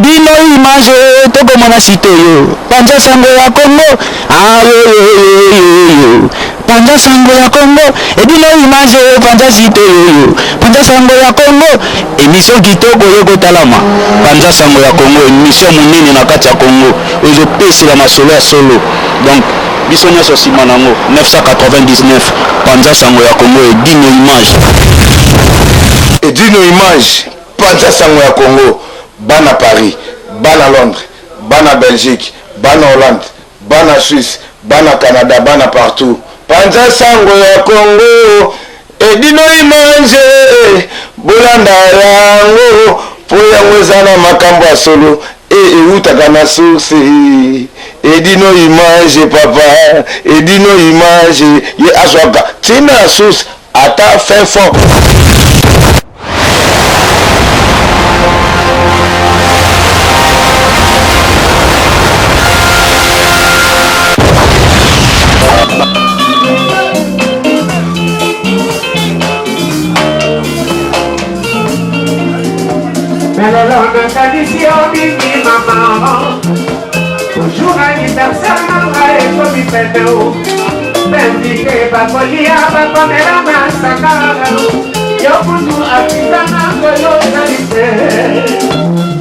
dino image toko mona sitoyo panja sango ya Congo ayo panja sango ya Congo dino image panja sitoyo panja sango ya Congo émission kitoko yoko talama panja sango ya Congo émission munene na kati ya Congo ozo pesi la masolo ya solo donc biso nyonso sima nango 999 panja sango ya Congo dino image panja sango ya Congo bana Paris, bana Londres, bana Belgique, bana Hollande, bana Suisse, bana Canada, bana partout. Panja sango ya Congo, edino imanje, bolanda yango, po yango zana makambo ya solo, utaka na source, edino imanje papa, edino imanje, ye aswaka, tina source, ata fin fort. Tradition bini maman toujours anniversaire nanga ekomi peto bendike bakolia bakomela masaka yokutu afika nangolo ozali te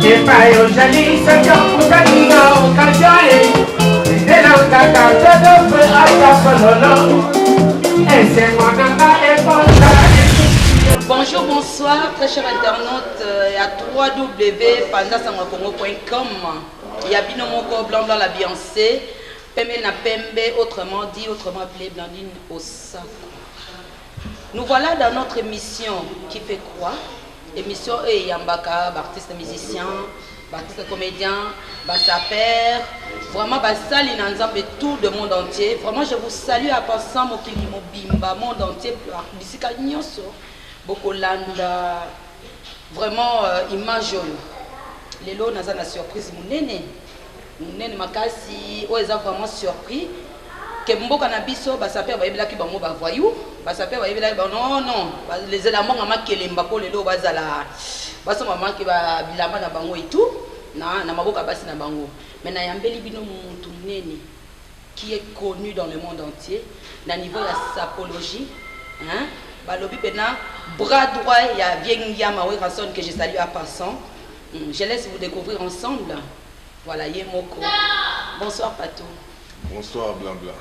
epai ozali soki okutani na okazio ezelangaka todope atakololo esengo nanga ekonza. Bonjour, bonsoir, très chers internautes à www.pandasangokongo.com. Il y a Binomoko Blanc Blanc la Beyoncé, Pembe na Pembe, autrement dit, autrement appelé Blandine Osako. Nous voilà dans notre émission qui fait quoi? Émission Yambaka, artiste musicien, artiste comédien, père, vraiment Basali Nanzambe, tout le monde entier. Vraiment, je vous salue à passant Mokili Mobimba, monde entier, Bisika Nyoso. Bokolanda vraiment image les lots naza na surprise munene makasi o eza vraiment surpris que mboka na biso basaper bayebelaki bango bavoyou basaper bayebelaki non les éléments ngama kelemba ko lelo bazala baso mama ki ba bilamba na bango et tout na maboka basi na bango mais na yambeli bino mutu munene qui est connu dans le monde entier na niveau ya sapologie hein. Balobi Pena, bras droit, il y a Viengia Mawe Rasson que je salue à passant. Je laisse vous découvrir ensemble. Voilà, Yemoko. Bonsoir Patou. Bonsoir Blanc Blanc.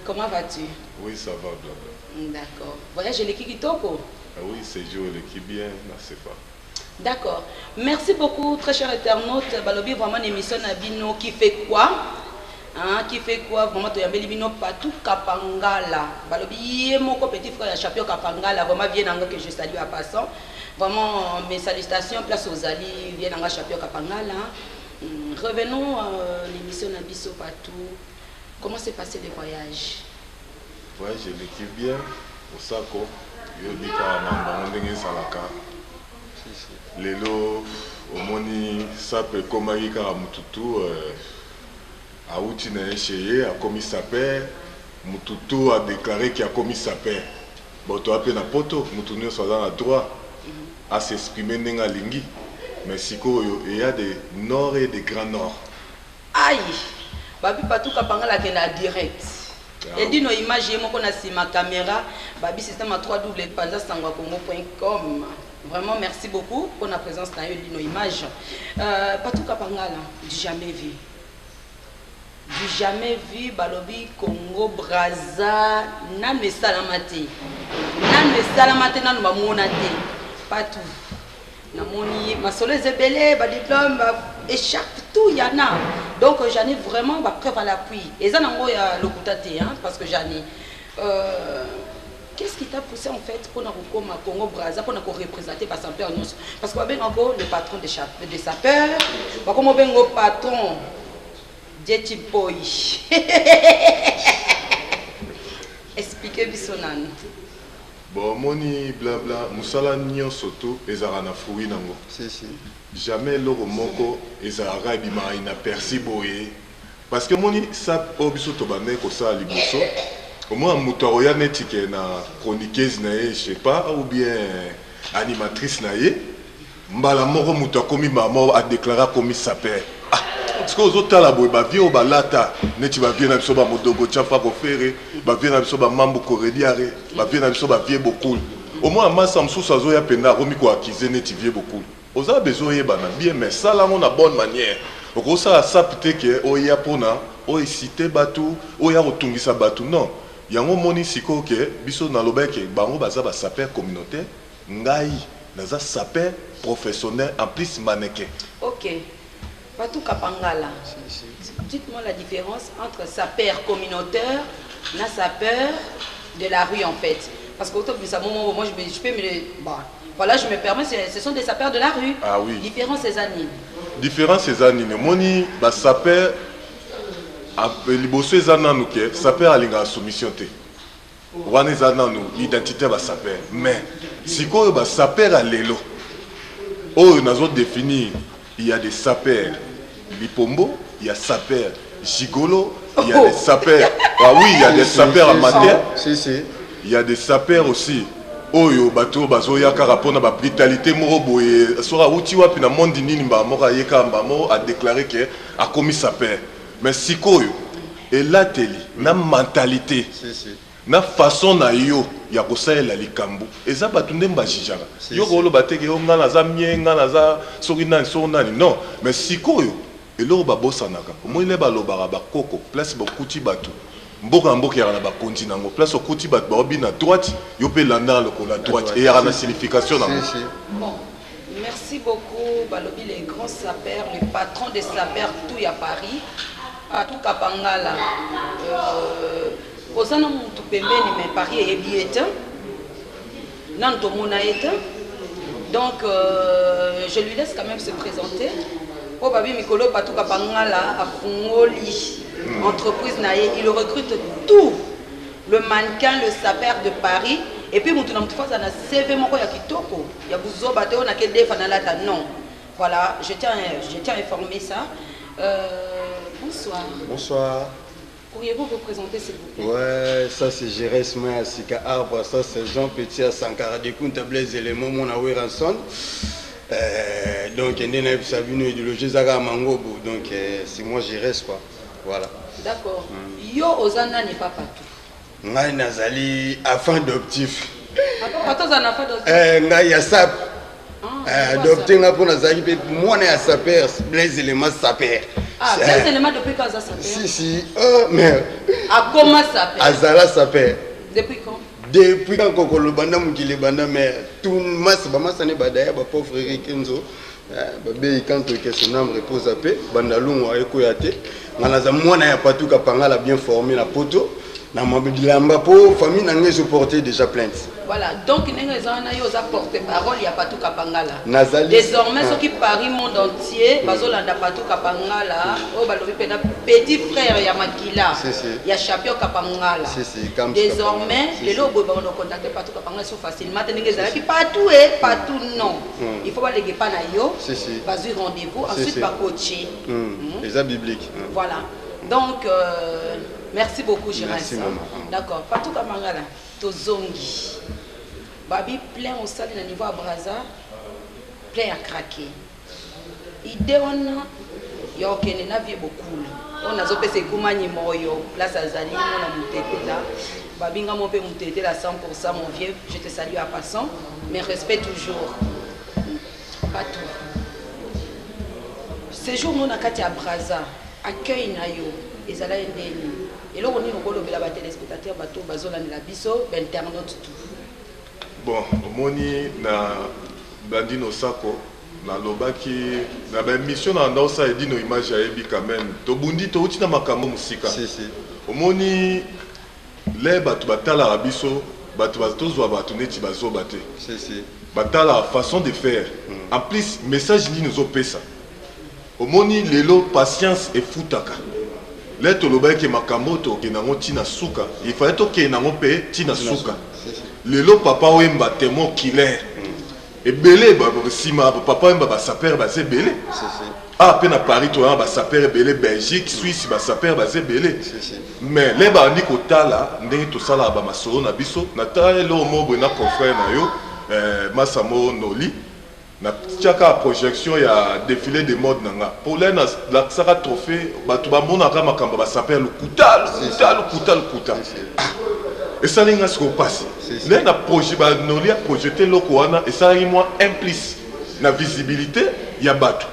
Comment vas-tu? Oui, ça va Blanc Blanc. D'accord. Voyage l'équipe Kitoko? Oui, c'est Joe l'équipe bien, c'est pas. D'accord. Merci beaucoup, très chers internautes. Balobi, vraiment une émission Nabino qui fait quoi? Hein, qui fait quoi vraiment tu yambeli bino Patou Kapangala balobi mon petit frère Chapio Kapangala vraiment vient en que je salue à passant vraiment mes salutations place aux alliés vient en Chapio Kapangala. Revenons à l'émission Nabiso Patou. Comment s'est passé le voyage? Ouais, je l'équipe bien au Sako yo bika mamba ndenge salaka lelo omoni sape komaki ka mututu Aouti n'a essayé, a commis sa paix, Mututu a déclaré qu'il a commis sa paix. Bon, tu as appelé na poto, Mututu soit dans la droit à s'exprimer dans lingi. Mais si il y a des nord et des grands nord. Aïe, babi patou kapanga la kena direct. Et dit nos images, moi qu'on a si ma caméra, babi système à 3w.pandasangokongo.com. Vraiment merci beaucoup pour la présence dans nos images. Patou kapanga là, jamais vu. J'ai jamais vu Balobi Congo Brazza nan me salamate nan ba monate pas tout na moni ma solo zebele ba diplôme échappe tout yana donc j'en ai vraiment ba preuve à l'appui et ça nango ya lokutate hein parce que j'en ai qu'est-ce qui t'a poussé en fait pour na kokoma Congo Brazza pour na ko représenter ba sapeur nyonso parce que ba bengo le patron de sapeur ba komo bengo patron Jetty Boy. Expliquez Bissonan. Bon, moni blabla, musala nyon soto, ezara na fruit nango. Si, si. Jamais l'oro moko, ezara bima inaperçu boye. Parce que moni sa obiso tobane ko sa liboso. Au moins mutaroya netike na chroniqueuse na je sais pas ou bien animatrice na ye. mbala moko mutu akomi mama a déclaré comme sapeur. Ah, parce que aux autres la boy ba vie au balata, neti ba vie na biso ba modogo tchafa ko fere, ba vie na biso ba mambo ko rediare, ba vie na biso ba vie beaucoup. Au moins massa msusu azo ya penda romi ko accuser neti vie beaucoup. Oza besoin yeba na bien mais ça là on a bonne manière. Okosa ça peut-être que oya pona, o cité batu, oya rotungisa batu non. Yango moni siko ke biso na lobeke bango baza ba sapeur communautaire, ngai naza sapeur professionnel en plus mannequin. OK. Patou Kapangala. Dites-moi la différence entre sapeur communautaire et sapeur de la rue en fait. Parce qu'au top de ça, moi je peux me... Bah, voilà, je me permets, ce sont des sapeurs de la rue. Ah oui. Différence ces années. Différence ces années. Moni, bah sapeur, liboso ezana nous ke sapeur alinga soumission te. Wana ezana nous identité ba sapeur. Mais sikoyo ba sapeur a lelo. Oh, nazo définir, il y a des sapeurs Lipombo, il y a sapeurs Gigolo, il y a des sapeurs. Ah oui, il y a des sapeurs amateurs. Si. Il y a des sapeurs aussi. Oyo bato bazoya karapona ba brutalité moko boye sora uti wapi na monde nini ba moko yeka mbamo a déclaré que a commis sapeur. Mais sikoyo et là teli na mentalité. Na façon na yo ya kosalela likambo eza bato nde mbajijaka yo kolo bateke yo ngana za mienga na za soki nani so nani non mais sikoyo eloko babosanaka omoile balobaka bakoko place bokuti bato mboka mboka ya na bakonzi nango place okuti bato baobi na droite yo pe landa lokola droite et ya na signification nango. Bon, merci beaucoup balobi les grands sapeurs, les patrons des sapeurs tout à Paris, à tout Kapangala. Osana mutu pembeni mais Paris est bieta. Nanto monaeta. Donc je lui laisse quand même se présenter. Oh babi Mikolo Patou Kapangala a Fungoli entreprise naie, il recrute tout le mannequin, le sapeur de Paris et puis mutu na mutu faza na CV moko ya kitoko. Ya buzo bateo na ke defa na lata non. Voilà, je tiens à informer ça. Bonsoir. Bonsoir. Pourriez-vous vous présenter s'il vous plaît? Ouais, ça c'est Jérès Moya Sika Arbre, ça c'est Jean Petit à Sankara du Kunta Blaise éléments mon aoué ranson. Donc il y a une idéologie Zaga Mangobo, donc c'est moi Jérès quoi. Voilà. D'accord. Yo Ozana n'est pas partout. Ngai Nazali afin d'optif. Pato Zana afin d'optif. Ngai ya sap. Adopté nga pour Nazali, moi na sapeur, Blaise éléments sapeur. Ah, Blaise éléments depuis quand ça sapeur? Si, mais. À comment sapeur? Azala sapeur. Depuis quand? Depuis quand Kokolo Banda Mukile Banda, mais tout masse, Bamassa ne Badaya, pauvre frère Kenzo, Babé quand son âme repose à paix, Bandalou a Ekoyate, Malaza Mwana ya Patou Kapangala bien formé la poto, na Mabidilamba po, famille n'a supporté déjà plainte. Voilà, donc nous avons porte-parole, il n'y a pas tout Kapangala. Désormais, ceux qui parient monde entier, Bazolanda Patou Kapangala, petit frère Yamakila, il y a Chapio Kapangala. Désormais, les lots ont contacté Patou Kapangala sont facilement. Partout et partout non. Il faut pas les pas na yo, vas-y rendez-vous, ensuite pas coacher. Les bibliques. Voilà. Donc, merci beaucoup, Gérard. D'accord, Patou Kapangala, Tozongi. Babi plein au salle na niveau à Braza, plein à craquer. Idée on a, yo kene na vie beaucoup. On a zopé se kumani moyo, place à Zali, on a mutete là. Babi nga mon pe mutete là 100% mon vieux, je te salue à passant, mais respect toujours. Pas tout. Ces jours nous na kati à Braza, accueil na yo, ezala endeni. Et là on est au bela ba téléspectateurs bateau bazola na biso, internaute tout. Bon, omoni na Bandino Sako na lobaki na ba mission na ndosa edino image ya ebi quand même to bundi to uti na makambo musika omoni le batu batala rabiso batu batozwa batu neti bazoba te batala façon de faire en plus message ni nous opesa omoni lelo patience et futaka le to lobaki makambo to kenango tina suka il fallait to kenango pe tina suka lelo papa wemba témoin killer et belé sima papa wemba ba sapeur ba se belé ah pe na Paris to ba sapeur belé Belgique Suisse ba sapeur ba se belé mais les ba ndi kotala ndenge to sala ba masolo na biso na tala lo mo bo na confrère na yo Masamo Noli na tiaka projection ya défilé de mode nanga pour les la saka trophée batu ba mona ka makamba ba s'appelle le kuta et ça linga ce qu'on passe les na projet ba nolia projeter loko wana et ça moi implice na visibilité ya batu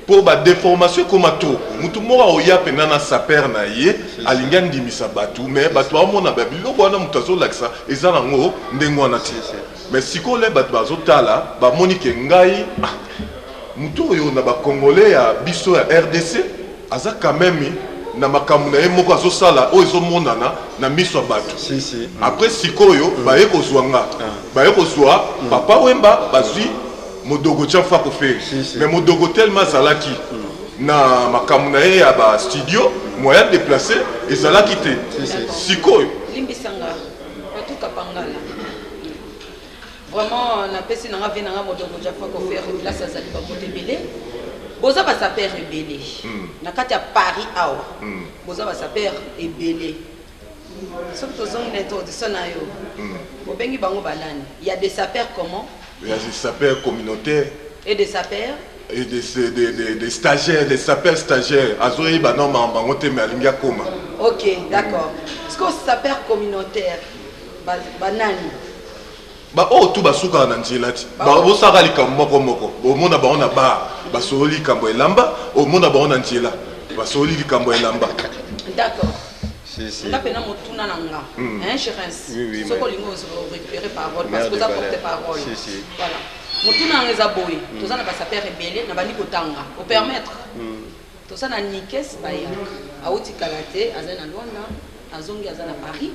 pour ba déformation comme to mutu mora oya pena na saper na ye alinga ndimisa batu mais batu amona ba biloko wana mutu azolakisa eza nango ndengo wana ti mais siko le batu bazotala ba monike ngai mutu oyo na ba congolais ya biso ya RDC aza quand même na makambo na ye moko azosala oyo ezomonana na miso ya bato après sikoyo baye kozwa nga baye kozwa papa wemba bazwi modogo tia fa koferi mais modogo tellement azalaki na makambo na ye ya ba studio moyen de déplacer ezalaki te sikoyo limbisanga batuka pangala vraiment na pesi na nga vie na nga modogo tia fa koferi place azali bakote belé boza ba saper ebele na kati ya Paris awa boza ba saper ebele soki tozongi na introduction na yo bobengi bango banani il y a des sapeurs comment il y a des sapeurs communautaires et des sapeurs et des stagiaires des sapeurs stagiaires azoyi banoma bango te mais alingi akoma ok d'accord est-ce que sapeur communautaire banani ba o tu basuka na nzela ti ba bosaka likambo moko omona bango na bar basoli likambo elamba omona bango na nzela basoli likambo elamba d'accord nga pena motuna na nga hein Chérens soko lingo récupérer parole parce que ça porte parole voilà motuna nga eza boy toza na basaper ebele na bani kotanga au permettre toza na Nikes baya auti kalate aza na Luanda azongi aza na Paris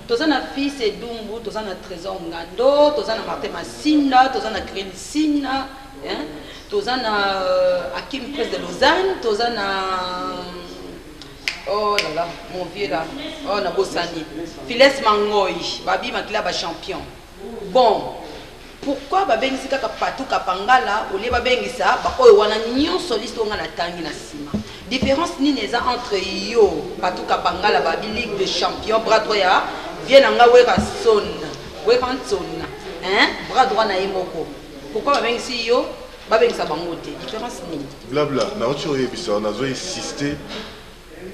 toza na fils Edumbu toza na Trésor Ngando toza na Martin Masinda toza na Grinsina hein toza na Hakim Prince de Lausanne toza na oh là là mon vieux là oh na bosani Files Mangoy babi makila ba champion bon pourquoi babengisi kaka patuka pangala olie babengisa ba oyo wana nyonso listo nga na tangi na sima différence nini eza entre yo patuka pangala babi ligue de champion bras droit ya vient nga weka sonna hein bras droit na yemoko pourquoi babengisi yo babengisa bango te différence nini blabla na ocho yebisa na zo insister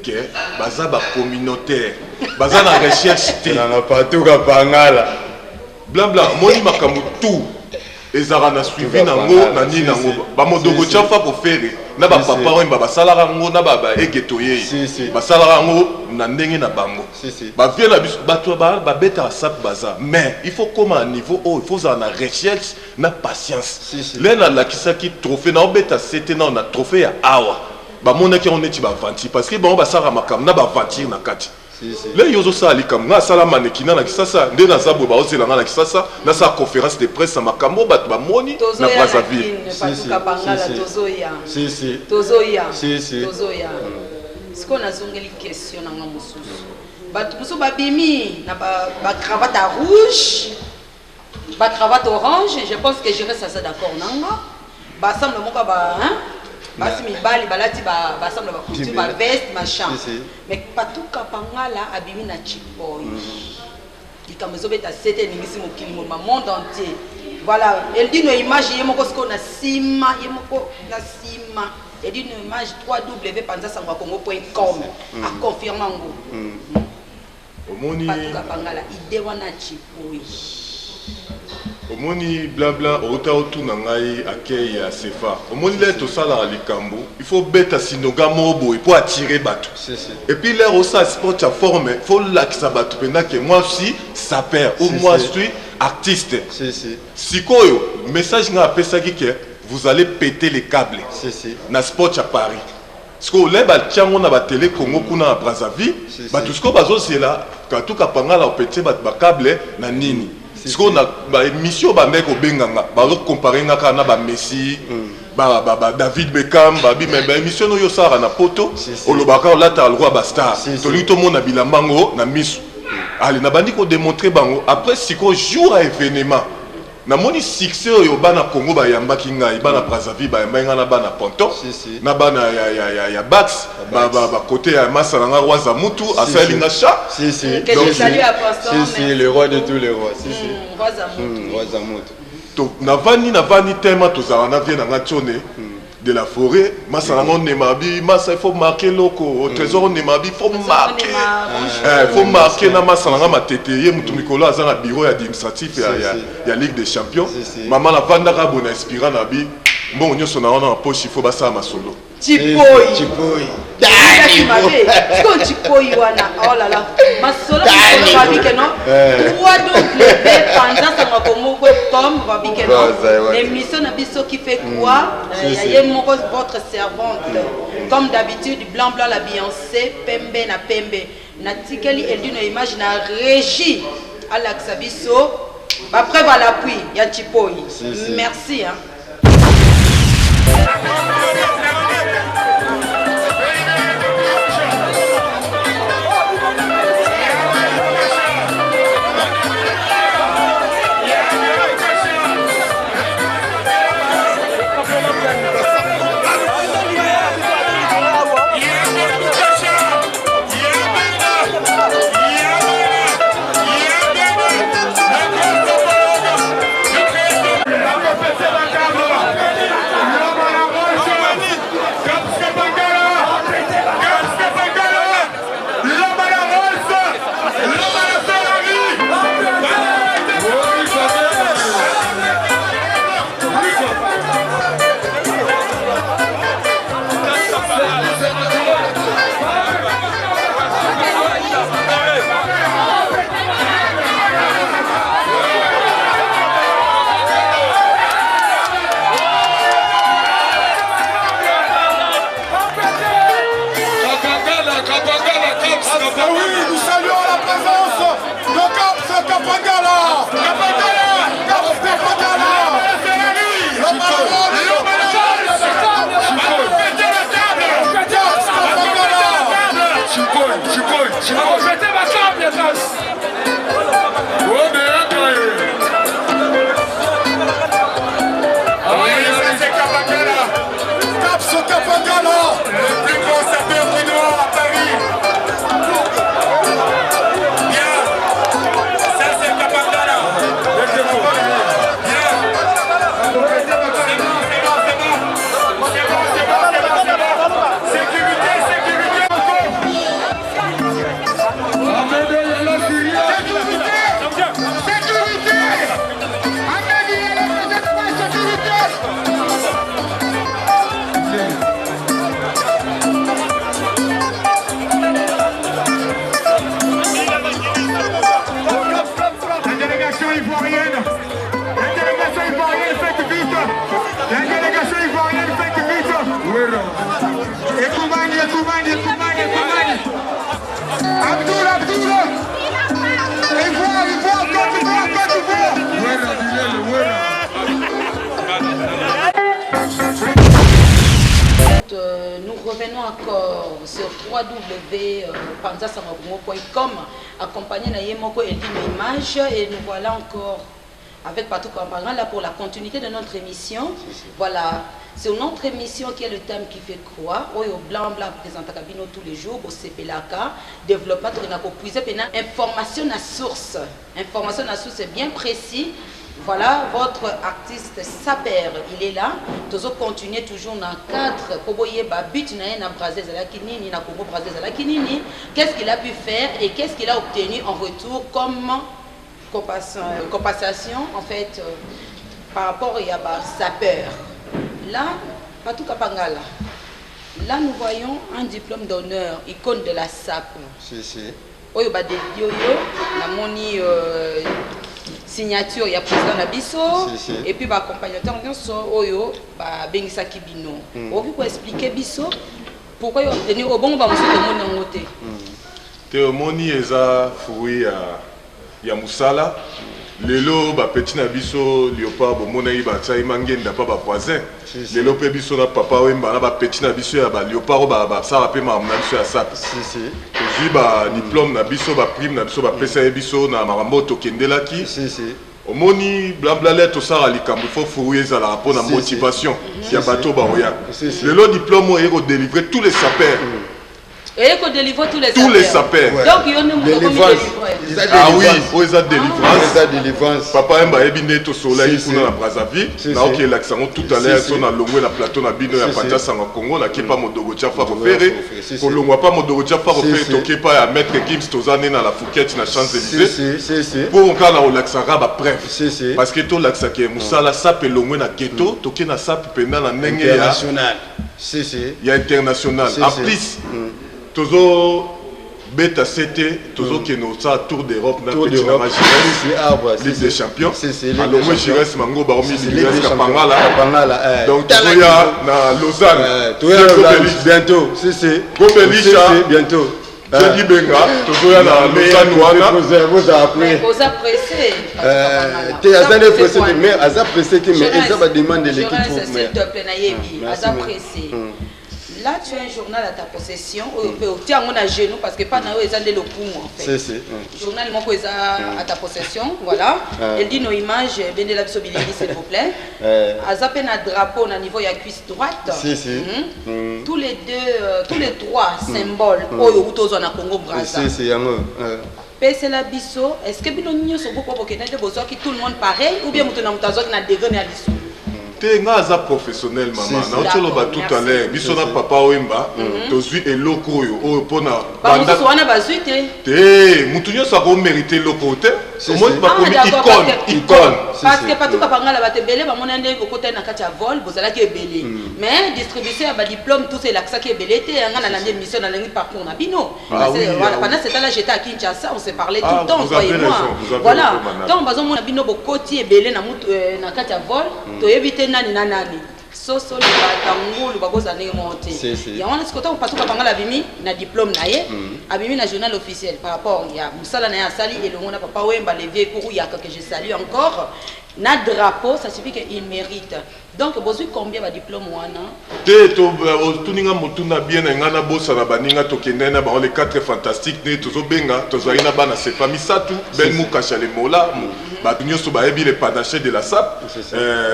que baza ba communautaire baza na recherche te na patuka pangala blabla moni makambo tout ezara na suivi nango na nini nango ba modogo chafa ko fere na ba papa wemba basalaka ngo na baba egeto ye basalaka ngo na ndenge na bango ba vie na biso bato ba beta sap baza mais il faut comme un niveau il faut ça na recherche na patience lena la kisaki trophée na obeta c'était na na trophée ya awa ba mona ki on eti ba vanti parce que ba sala makam na ba vantir na kati le yozo sa likam nga sala manekina na kisasa nde na zabo ba ozela na kisasa na sa conférence de presse makambo bat ba moni na Brazzaville tozoya siko na zongeli question na nga mususu bat musu babimi na ba cravate rouge ba cravate orange je pense que je reste ça d'accord nanga ba semble moka ba hein basi mibali balati ba semble ba couture ba veste machin mais patuka pangala abimi na chipoy likambo beta sete ningisi mokili mo monde entier voilà elle dit une image yemoko siko na sima yemoko na sima elle dit une image 3w panzasangwakongo.com a confirmer ngo omoni patuka pangala ide wana chipoy omoni blabla ota otuna ngai akei ya sefa omoni le tosala likambo il faut beta sinoga mobo et pour attirer bato et puis l'air aussi sport à forme faut lakisa bato pena que moi aussi sapeur ou moi je suis artiste sikoyo message nga apesaki que vous allez péter les câbles na sport à Paris parce que le ba tiango na ba télé Congo kuna na Brazzaville bato siko bazosela katuka pangala opete bato ba câble na nini parce qu'on a une émission ba mec au benganga ba comparer ngaka na ba Messi ba David Beckham ba bi mais ba émission no yo sara na poto olobaka la ta roi basta to lui to mona bilamango na misu allez na bandi ko démontrer bango après siko jour à événement na moni succès oyo bana Congo ba yambaki ngai bana Brazzaville ba yamba ngana bana Ponto na bana ya Bax ba côté ya Masalanga roi za mutu asalinga cha que je salue à Pastor le roi de tous les rois roi za mutu navani tellement tozala na vie na ngatione de la forêt masa nango nemabi masa il faut marquer loko au trésor nemabi faut marquer na masa nanga matete ye mutu mikolo aza na bureau administratif ya Ligue des Champions mama na vanda ka bona inspirant na bi bon nyoso na ona poche il faut basa masolo Chipoi. Chipoi wana. Oh là là. Ma solo va bique non. Trois double pendant ça m'a comme comme va bique non. L'émission na biso qui fait quoi? Il y a votre servante. Comme d'habitude blanc la Beyoncé, pembe na pembe. Na tikeli eldino image na régie à l'Axabiso. Après va l'appui, il y a Chipoi. Merci hein. Nous revenons encore sur www.panzasangabumo.com accompagné de Yemoko et Image et nous voilà encore avec Patou Kambaran là pour la continuité de notre émission. Voilà, c'est notre émission qui est le thème qui fait quoi. Oyo blanc présente Kabino tous les jours au CPLAK développement de puiser information à source. Information à source c'est bien précis. Voilà, votre artiste Saper, il est là. Nous allons continuer toujours dans le cadre. Qu'est-ce qu'il a pu faire et qu'est-ce qu'il a obtenu en retour comme compensation en fait par rapport à Saper. Là, Patou Kapangala. Là, nous voyons un diplôme d'honneur, icône de la SAP. Si. Oyo ba de yo na moni signature il y a président Nabiso et puis ba accompagnateur oyo ba bengisa kibino. On peut expliquer biso pourquoi il a obtenu au bon ba monsieur de moni ngote. Te moni eza fruit ya musala. Lelo ba petit Nabiso Léopard bomona yi ba tsai mangenda pa ba voisin. Lelo pe biso na papa wemba na ba petit Nabiso ya ba Léopard ba ça pe ma Nabiso ya SAP. J'ai ba diplôme na biso ba prime na biso ba pesa biso na marambo to kendelaki. Omoni blabla lettre ça likambo faut fouiller ça la rapport na motivation ya bato ba oya. Le diplôme est délivrer tous les sapeurs. Et qu'on délivre tous les sapeurs. Donc il y a une Ah oui, oh eza délivrance. Papa emba ebinde to soleil kuna na Brazzaville. Na ok l'accent tout à l'heure son na longwe na plateau na bino ya Panja Sanga Congo na kepa modogo tchafa refere. Ko longwa pas modogo tchafa refere to kepa ya maître Gims tozane na la Fouquet na Champs-Élysées. Pour on kana au l'accent ba bref. Parce que to l'accent ke musala sape longwe na ghetto to ke na sape penda na ndenge ya international. Il y a international. En plus tozo Beta CT, toujours qui nous a tour d'Europe, na petit na Magirès, Ligue des Champions. Alors moi Girès Mango Baromi Ligue des Pangala. Donc tu ya na Lausanne. Tu ya Lausanne bientôt. Bientôt. Je dis Benga, toujours ya na Lausanne wana. Vous appelez. Vous appréciez. Tu as un pressé mais as apprécié mais ça va demander l'équipe pour s'il te plaît na yebi. As apprécié. Là, tu as un journal à ta possession, tu as un genou parce que pas dans le poumon en fait. Journal à ta possession, voilà. Elle dit nos images, venez la s'il vous plaît. Azapé na drapeau au niveau de la cuisse droite. Tous les trois symboles au zone Congo Brazza. C'est la biso. Est-ce que bino nyo so beaucoup pour que tout le monde pareil ou bien mutuna mutazo qui na dégré à l'issue? Te nga za professionnel maman na otelo ba tout à l'heure biso na papa Wemba tozui eloko oyo oyo pona banda wana bazui te mutunyo sa ko mériter loko te comment ba komi icône parce que patu kapangala ba tebele ba mona ndenge ko kota na kati ya vol bozala ki ebele mais distribution ba diplôme tout c'est l'accès qui ebele te nga na lande mission na lengi parcours na bino voilà pendant ce temps là j'étais à Kinshasa on s'est parlé tout le temps toi et moi voilà donc bazo mona bino bokoti ebele na mutu na kati ya vol to éviter nani na nani soso le batangulu bakoza ndenge monte ya wana sikota patu kapangala bimi na diplôme na ye abimi na journal officiel par rapport ya musala na ya sali et le monde papa Wemba le vieux courou ya que je salue encore na drapeau ça signifie qu'il mérite donc bozui combien ba diplôme wana te to tuninga mutuna bien ngana bossa na baninga tokende na ba les 4 fantastiques ne tozo benga tozo ina bana c'est famille satu ben mukasha le mola batunyo so ba ebi le panaché de la SAP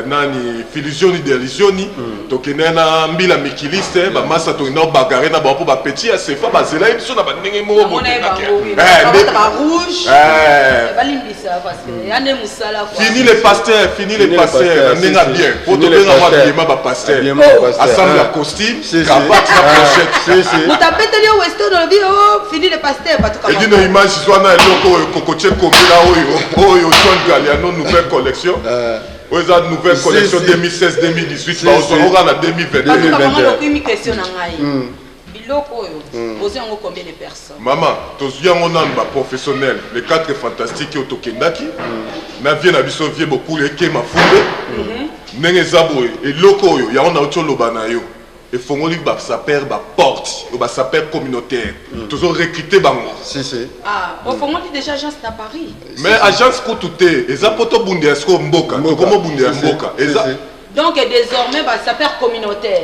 nani Filusioni de Lisioni tokende na mbila mikiliste ba massa to ina bagaré na ba po ba petit ya sefa ba zela biso na baninga mo mo ba rouge ba limbisa parce que yane musala quoi fini les pasteurs ninga bien benga wa bima ba pasteur assemble la costume cravate la pochette vous tapez le western dans le bio fini le pasteur pas tout comme et dino image zwana eloko kokoche komila oyo John Galliano nouvelle collection oza nouvelle collection 2016 2018 ba osonga na 2022 2021 une question na ngai biloko oyo posé en combien de personnes maman tozwi yango nanu ba professionnel les 4 fantastiques au tokendaki na vie na biso vie beaucoup le ke mafunde ndenge zaboye eloko oyo ya on a otoloba na yo efongoli ba saper ba porte ou ba saper communautaire toujours recruter bango au fongoli déjà agence à Paris mais agence ko touté eza poto bunde esko mboka komo bunde mboka eza donc désormais ba saper communautaire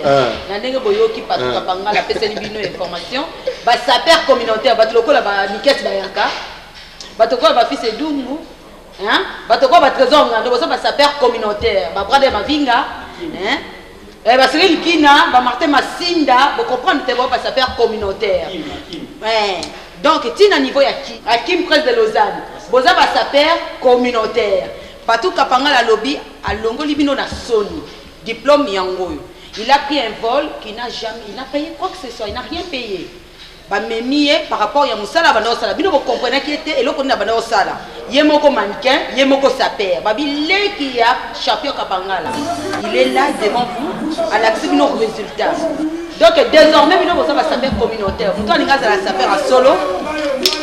na ndenge boyoki patu kapanga la pesa libino information ba saper communautaire ba lokola ba mikes ba yanka ba tokola ba fils edungu hein batoko ba trésor ngando boso ba saper communautaire ba brother mavinga hein ba Cyril Kina ba Martin Masinda bo comprendre te ba saper communautaire donc tina niveau ya Kim Prince de Lausanne boza ba saper communautaire patu kapanga la lobby alongoli bino na soni diplôme yangoyo il a pris un vol qui n'a jamais il n'a payé quoi que ce soit il n'a rien payé ba memie par rapport ya musala bana osala bino bo comprendre qui était eloko na bana osala ye moko mannequin ye moko saper ba bileki ya champion kapangala il est là devant vous à l'accès bino résultat donc désormais bino bo sa saper communautaire muto alinga za la saper à solo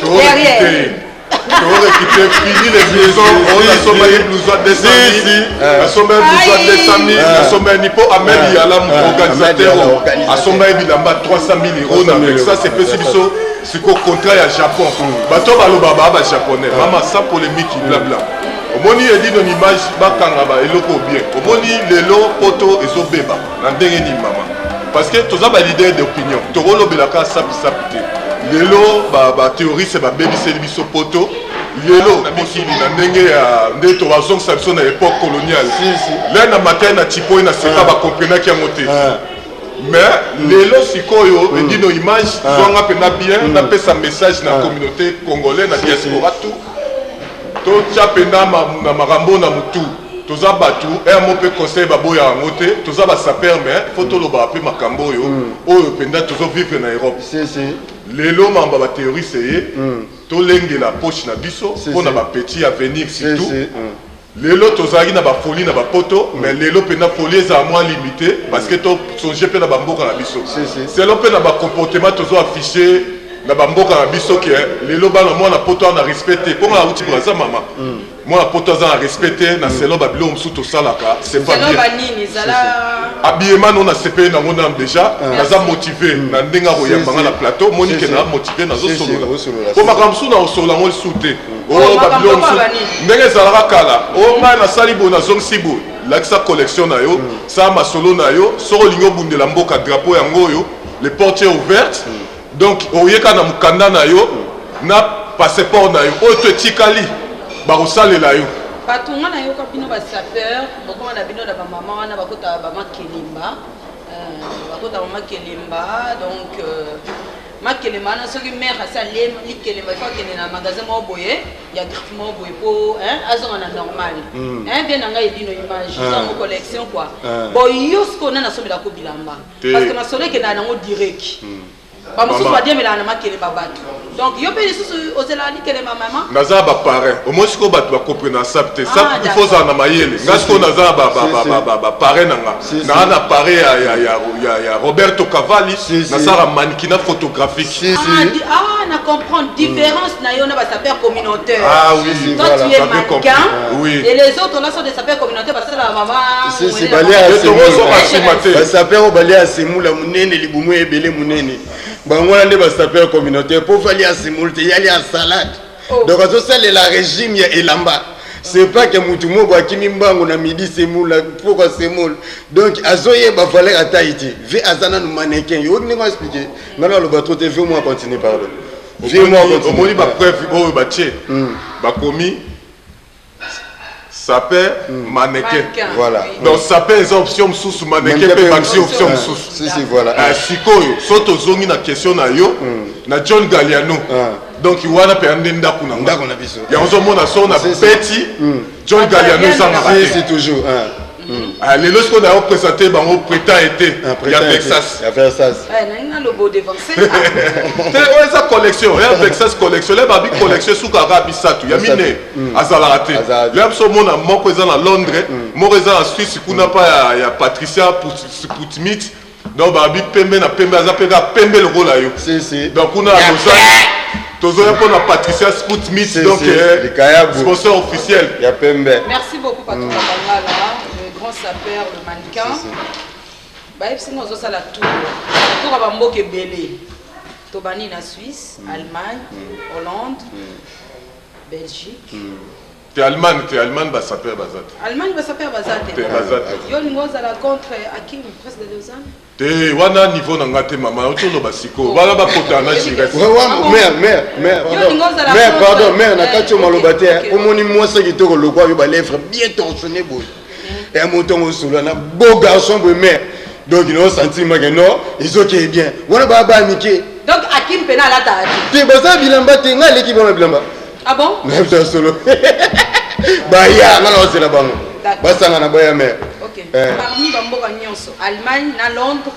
derrière T'aurais quitté fini les maisons, on a sommé nous a descendu, a sommé nous a descendu, a sommé Nipo Amel Yala, organisateur, a sommé Bilamba 300 000 €. Avec ça, c'est possible, c'est qu'au contraire, à Japon. Bato Balobaba, japonais, maman, sans polémique, blabla. Au moni, il dit dans l'image, Bakangaba, et loko bien. Au moni, les lots, poto, et zobeba, dans le dernier maman. Parce que tous les leaders d'opinion, Torolo Belaka, sapite. Lelo ba théorie c'est ba baby c'est biso poto lelo mokili na ndenge ya ndeto bazong samson à l'époque coloniale là na matin na tipo na seka ba comprendre ki yango te mais lelo sikoyo dit nos images zonga pena bien na pesa message na communauté congolaise na diaspora tout to tia pena na marambo na mutu toza batu un mot peut conseil baboya ngote toza ba saper mais faut lo ba pe makambo yo oyo penda tozo vivre na Europe lelo mamba ba théorie c'est to lenge la poche na biso pour na ba petit avenir surtout lelo tozali na ba folie na ba poto mais lelo pena folie za moins limité parce que to songer pe na ba mboka na biso c'est lo pe na ba comportement tozo afficher na ba mboka na biso ke lelo bana moi na poto na respecter pour na uti braza mama moi na poto za na respecter na selo ba bilo msuto salaka c'est pas bien banini zala habillement on a CP na mona déjà naza motivé na ndenga royamba na plateau monique na motivé na zo solo pour makamsu na osola ngol souté oh ba bilo ndenge zalaka kala oh nga na salibo na zong sibo laksa collection na yo ça ma solo na yo soro lingo bundela mboka drapeau yango yo les portes ouvertes donc oyeka na mukanda na yo na passeport na yo o to tikali ba kosalela yo batunga na yo ka bino ba sapeur bokoma na bino na ba mama wana bakota ba makelimba bakota ba makelimba donc makelimba na soki mère asa lem likelemba il faut que na magasin mo boye ya griffe mo boye po azonga na normal bien nanga edino image ça mo collection quoi bon yosko na somela ko bilamba parce que na solo ke na nango direct ba mususu ba diemela na makelemba batu donc yo pe lisusu ozela likelema mama naza ba parrain au moins ko batu ba comprendre ça peut ça il faut ça na mayele ngasko naza ba parrain nanga na parrain ya Roberto Cavalli na sara mannequin photographique na comprendre différence na yo na ba sapeurs communautaires oui toi tu es mannequin et les autres là sont des sapeurs communautaires parce que la maman c'est balia ba sapeurs balia semula munene libumu ebele munene bango nde ba sapeurs communautaires pour faire à semoule yali à salade donc ça c'est la régime ya elamba c'est pas que mutu mo ba kimi mbango na midi semoule pourquoi semoule donc azoye ba valeur à Tahiti vi azana no mannequin yo ni ma expliquer ngana lo ba trop te moi continuer pardon moi continuer ba preuve o ba tché ba komi sapeur mannequin voilà donc sapeur les options sous mannequin pe maxi option sous si voilà sikoyo soto zongi na question na yo na John Galliano donc wana pe ndenda kuna ndako na biso ya ozo mona so na petit John Galliano ça m'a c'est toujours les lorsque on a présenté bango prétend été il y a Texas na le beau dévancé c'est ça collection il y a Texas collection les babi collection sous Arabi Satu ya mine azala raté là so mona moko eza na Londres moko eza na Suisse kuna pa ya Patricia Putmit donc babi pembe na pembe azapeka pembe le rôle yo donc kuna tozoya pour la Patricia Sputmit donc sponsor officiel ya pembe merci beaucoup Patou Bangala grand sapeur le mannequin ba fc nous ça la tour ba mboke belé tobani na Suisse Allemagne Hollande Belgique t'es Allemagne ba sapeur bazat Allemagne ba sapeur bazat yo ngoza la contre Hakim presque de 2 ans te wana niveau na ngate mama otolo basiko wala ba kota na direct mère na kati maloba te omoni mwasa kitoko lokwa yo ba lèvres bien torsionné boy et un monton solo na beau garçon boy mère donc il a senti que non ils ok bien wana ba miki donc Hakim pena la ta te baza bilamba te nga l'équipe na bilamba ah bon na solo ba ya ngala osela bango basanga na boya mère parmi bamboka nyonso Allemagne na Londres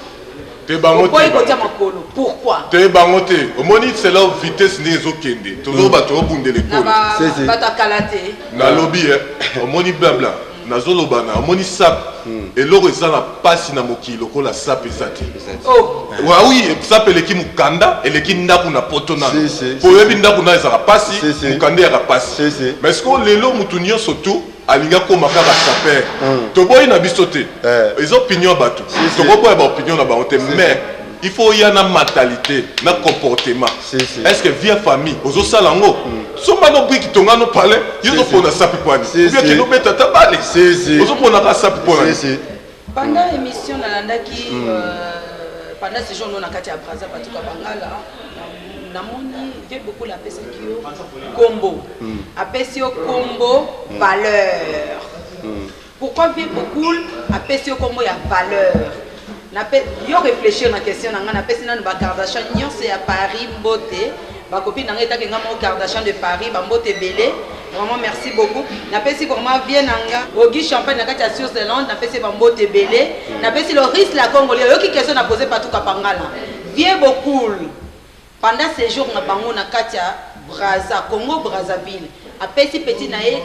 te bango te pourquoi te bango te omoni c'est la vitesse ni ezokende tozo bato obundele ko c'est bata kalate na lobby omoni blabla nazoloba na omoni sap eloko eza na pasi na mokili lokola sap ezati oui sap eleki mukanda eleki ndaku na poto na po yebi ndaku na ezaka pasi mukanda ya pasi mais ce que lelo mutu nyonso tu alinga ko makaka sapeur toboyi na biso te les opinions bato tokoboya ba opinion na ba te mais il faut y a na mentalité na comportement est-ce que via famille ozo salango somba no briki tonga no parler yozo pona sapi kwani bien que no beta tabale ozo pona ka sapi kwani pendant émission na landaki pendant ce jour on a kati ya Braza Patuka Bangala namoni j'ai beaucoup la pesa kio combo apesio combo valeur pourquoi j'ai beaucoup apesio combo ya valeur Yo réfléchir na question na nga na pesi nanu ba Kardashian nyonso ya Paris mbote ba copine na nga etaki nga mo Kardashian de Paris ba mbote belé vraiment merci beaucoup na pesi vraiment bien nanga Ogi Champagne na kati ya Sur-Zélande na pesi ba mbote belé na pesi le risque la Congolais yo ki question na poser partout Kapangala vieux beaucoup pendant ces jours na bango na kati ya Brazza Congo Brazzaville a pesi petit na e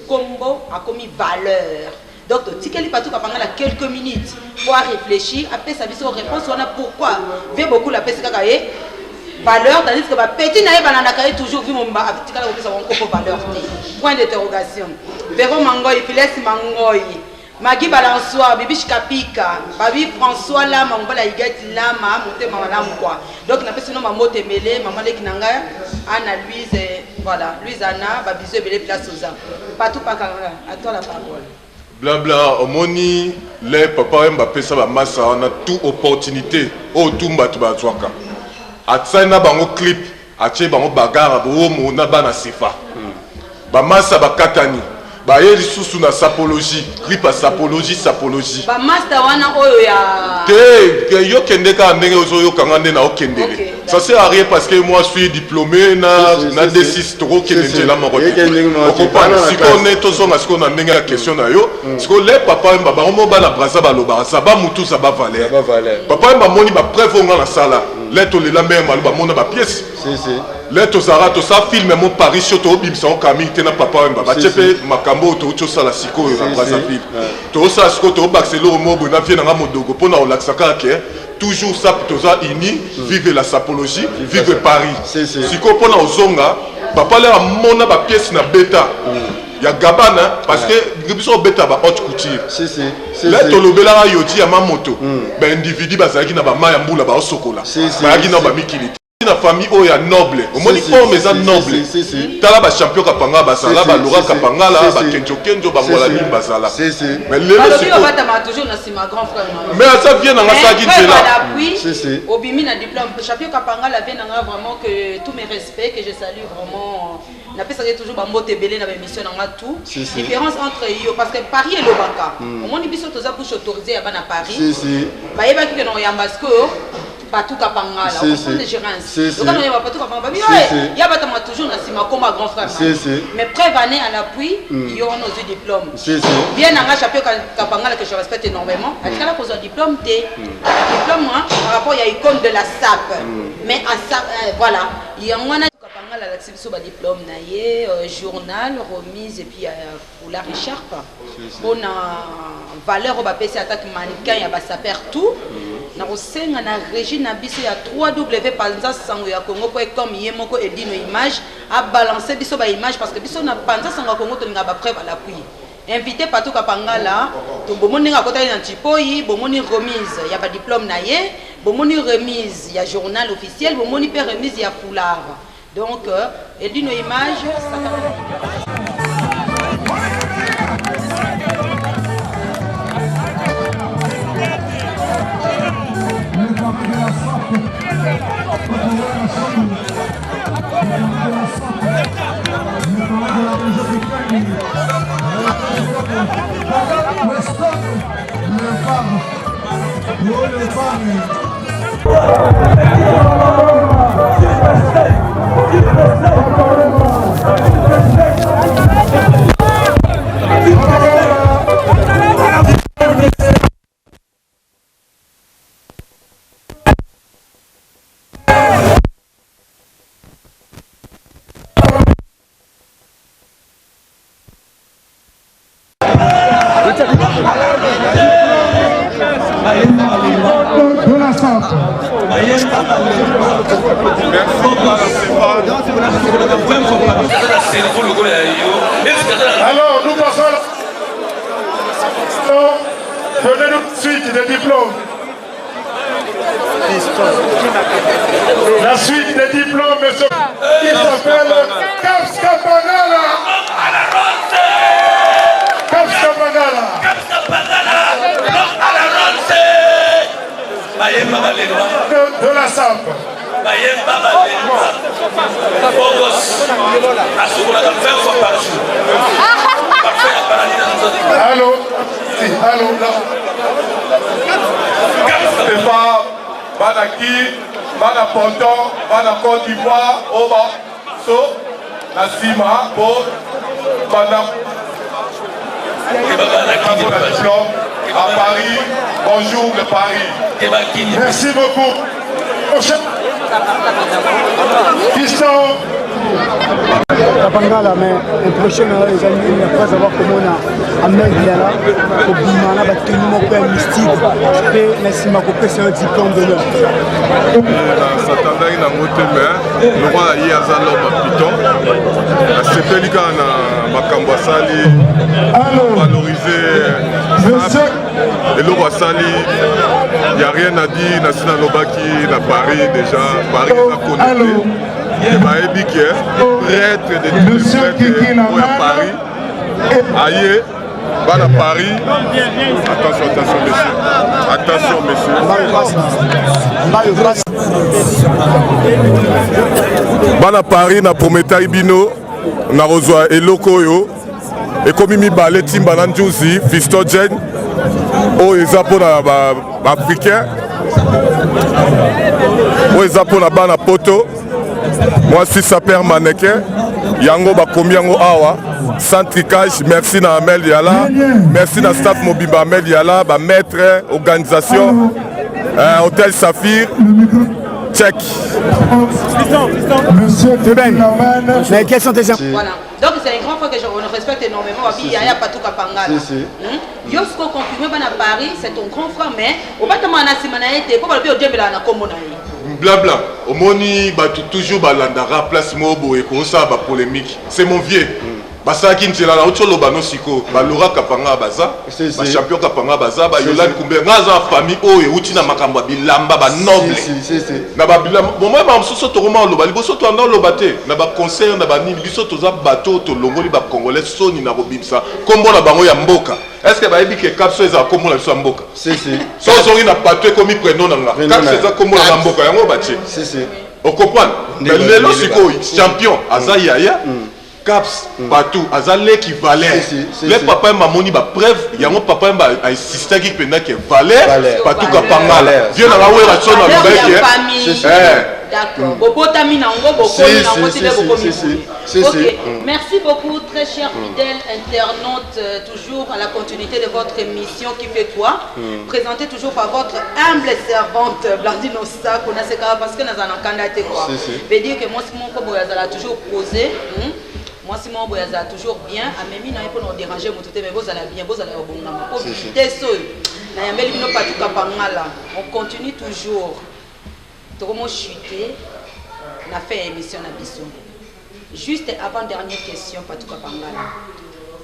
combo a commis valeur. Donc, si quelqu'un partout à quelques minutes pour réfléchir, après ça vie réponse, on a pourquoi. Vient beaucoup la paix valeur, tandis que petit naïf banana toujours vu mon valeur. Point d'interrogation. Véro Mangoy, Files Mangoy, Magui Balançoire, Bibiche Kapika, Babi François Lama, Mbola Igat Lama, Monté Mamalam quoi. Donc, on a fait ce nom Maman Temele, Maman Lekinanga, Anna Louise, voilà, Louise Anna, Babizou Belé Place Oza. Partout par à toi la parole. Blabla, omoni les papa Mbappé ça va massa on a toute opportunité au tumba tuba twaka. Atsaina bango clip, atie bango bagara bo mo na bana sefa. Ba massa ba katani. Ba yeli susu na sapologie, clip à sapologie. Ba master wana oyo ya te yo kende ka ndenge ozo yo kangande na okendele. Ça sert à rien parce que moi je suis diplômé na D6 trop qui est là mon côté. Si on est tous on a ce qu'on a la question na yo, parce que les papa mba ba mo ba na brasa ba loba ça ba mutu ça ba valer. Papa mba moni ba preuve on la sala. Let to la même ba mona ba pièce. Let to zara to ça film mon Paris surtout bim son Camille te na papa mba ba chepe makambo to cho sala siko na brasa ville. To ça ce que to baxelo mo bona vie na modogo pona o laksaka ke toujours ça pour uni, vive la sapologie, vive Paris. Si on prend au Zonga, papa là mona ba pièce na bêta. Il y a Gabana parce que nous bêta ba haute couture. Là tolobela yoti ya mamoto. Ben individu bazaki na ba maya mbula ba sokola. Ba gi na ba mikili. La famille oh ya noble. Au moins pour mes noble. Tala ba champion kapanga ba sala ba lora kapanga la ba kenjo ba ngola ni bazala. Mais le toujours na sima grand frère. Mais ça vient dans la saga de là. Obimi na diplôme champion kapanga la vient vraiment que tous mes respects que je salue vraiment. Na pesa toujours ba mbote belé na émission na tout. Différence entre yo parce que Paris et Lobaka. Au moins biso toza bouche autorisée ya bana Paris. Ba yeba ki no yambasko partout Kapangala, au fond de gérance. Donc on est partout Kapangala. Il y a pas toujours na sima comme grand frère. Mais preuve année à l'appui, il y aura nos diplômes. Bien dans champion Kapangala que je respecte énormément. À ce là pour un diplôme T. Diplôme par rapport il y a icône de la SAP. Mais à SAP voilà, il y a un Kapangala la sur diplôme naie journal remise et puis foulard écharpe. On a valeur au bapé attaque mannequin ya ba saper tout. Na osenga na régie na biso ya 3W panza sango ya Congo.com yemoko edino image a balancer biso ba image parce que biso na panza sango ya Congo to nga ba preuve à l'appui. Invité partout Kapangala to bomoni nga kota na Tipoi bomoni remise ya ba diplôme na ye bomoni remise ya journal officiel bomoni pe remise ya foulard. Donc edino image Alors, nous passons venez-nous suite des diplômes. La suite des diplômes, monsieur, qui s'appelle Caps Kapangala. Caps Kapangala. De la SAP. Bogos, à ce qu'on a 20 fois par jour. Allô? Si, allô, là. Stéphane, Banaki, Bana Ponton, Bana Côte d'Ivoire, Oba, So, la Sima, pour Bana. À Paris, bonjour de Paris. Merci beaucoup. Fiston. Tapangala, mais le prochain, les amis, il n'y a pas à savoir comment on a amené Diana au Bimana, il a tenu mon père mystique, et merci ma copine, c'est un diplôme d'honneur. Satanda ina mote mais le roi yi azalo ma piton a sepeli kana makambo asali valoriser et le roi sali il y a rien à dire na sina lobaki na Paris déjà Paris est connecté et baebi qui est prêtre de tous les prêtres pour Paris aïe va à Paris attention messieurs bana Paris na prometari bino na rozwa eloko yo ekomi mibale timba na njuzi Fiston Jen oyo eza mpona baafricain oyo eza mpona bana poto mwasi saper maneke yango bakomi yango awa sans tricage. Merci na Amel Yala, merci na staff mobimba Amel Yala, ba maître organisation Hôtel Saphir. Check. Monsieur Ben, mais quels sont tes gens? Voilà. Donc c'est une grande fois que je respecte énormément. Il y a pas tout à Pangala. Yosko confirmé à Paris, c'est ton grand frère, mais au bas de mon asimanaïté, pour le bio de la Comona. Blabla. Au moni, toujours balandara, place mobo et pour ça, polémique. C'est mon vieux. Basa kinjela na otolo bano siko balora kapanga baza ba champion kapanga baza ba Yolande Kumbe ngaza famille oyo uti na makambo bilamba ba noble na ba bilamba moment ba msoso to roma loba liboso to anda loba te na ba concert na ba nini biso to za bateau to longoli ba congolais soni na robimsa kombo na bango ya mboka est-ce que ba ebi ke kapso eza kombo na biso mboka so zori na pato komi prénom na nga kapso eza kombo na mboka yango ba che o comprendre lelo siko champion aza yaya Caps partout, azale qui valait. Les papa et mamoni ba preuve, yango papa et ba insisté qui pena qui valait, partout kapangala. Viens na rawe ra sona lobeki. D'accord. Bobo tamina ngo boko na ngoti le boko mi. OK. Merci beaucoup très chers fidèles internautes, toujours à la continuité de votre émission qui fait quoi? Présentée toujours par votre humble servante Blandine Osako na seka parce que na zanakanda te quoi. Veut dire que moi si mon kobo yazala toujours posé. Moi, si mon boyaz a toujours bien, à mes mines, pour nous déranger, mais vous allez bien, vous allez au bon moment. On continue toujours. Comment chuter, on a fait émission à Bissou. Juste avant-dernière question, Patou Kapangala.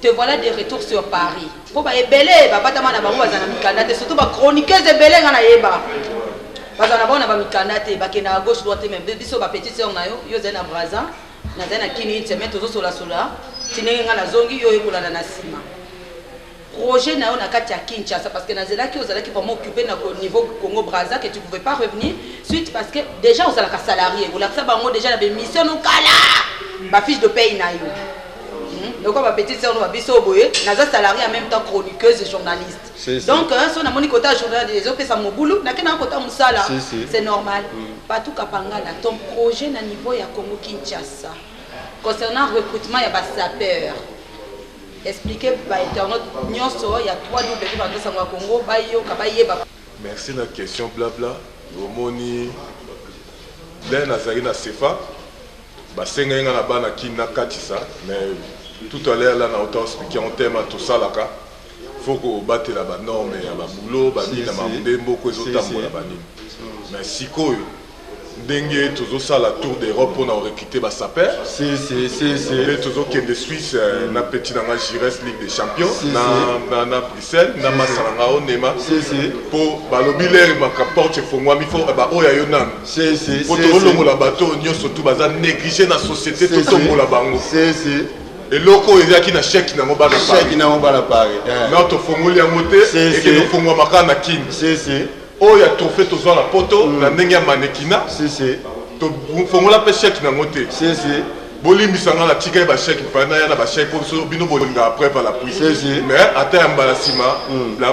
Te voilà de retour sur Paris. Pour que belé, batama na bango bazana mikandate, surtout ba chroniqueuse de belé ngana yeba. Bazana ba na ba mikandate, ba kena à gauche droite même. Biso ba petite sœur na yo zena braza. Nazana kini semaine tozo sola tinenga na zongi yo ekolana na sima projet na yo na kati ya Kinshasa parce que nazela ki ozala ki vraiment occupé na niveau Congo Brazza que tu pouvais pas revenir suite parce que déjà ozala ka salarié ou la ça bango déjà na be mission no kala ba fiche de paye na yo donc ba petite sœur no ba biso boye naza salarié en même temps chroniqueuse et journaliste donc so na moni kota journaliste zo pesa mobulu na kena kota musala c'est normal. Patou Kapangala, ton projet na niveau ya Congo Kinshasa concernant le recrutement ya ba sapeur. Expliquez ba internaute nyonso ya 3W Banza Sango Congo ba yo ka ba yeba. Merci la question blabla. Omoni ben azali na sefa ba senga na bana kina katisa mais tout à l'heure là na autant expliquer en terme tout ça là ka faut ko battre la ba norme ya ba boulot ba ni na mabembo ko ezotambola ba ni mais sikoyo ndenge tozo sala tour d'Europe pour nous recruter ba sapeur les tozo qui de Suisse na petit dans la Gires Ligue des Champions na Bruxelles na masalanga o nema pour ba lobiler ma porte fongwa mi faut ba oya yona pour to longo la bateau nyo surtout baza négliger na société tout to la bango et loko ezaki na chèque na ngobana Paris na to fongoli ya moté et que no fongwa makana kin oh il y a trophée tous la poto la ndenge ya manekina to fongola pe chèque na ngote bolimbisanga la tika ba chèque pana ya na ba chèque comme so bino bolinga après par la puissance mais ata mbala sima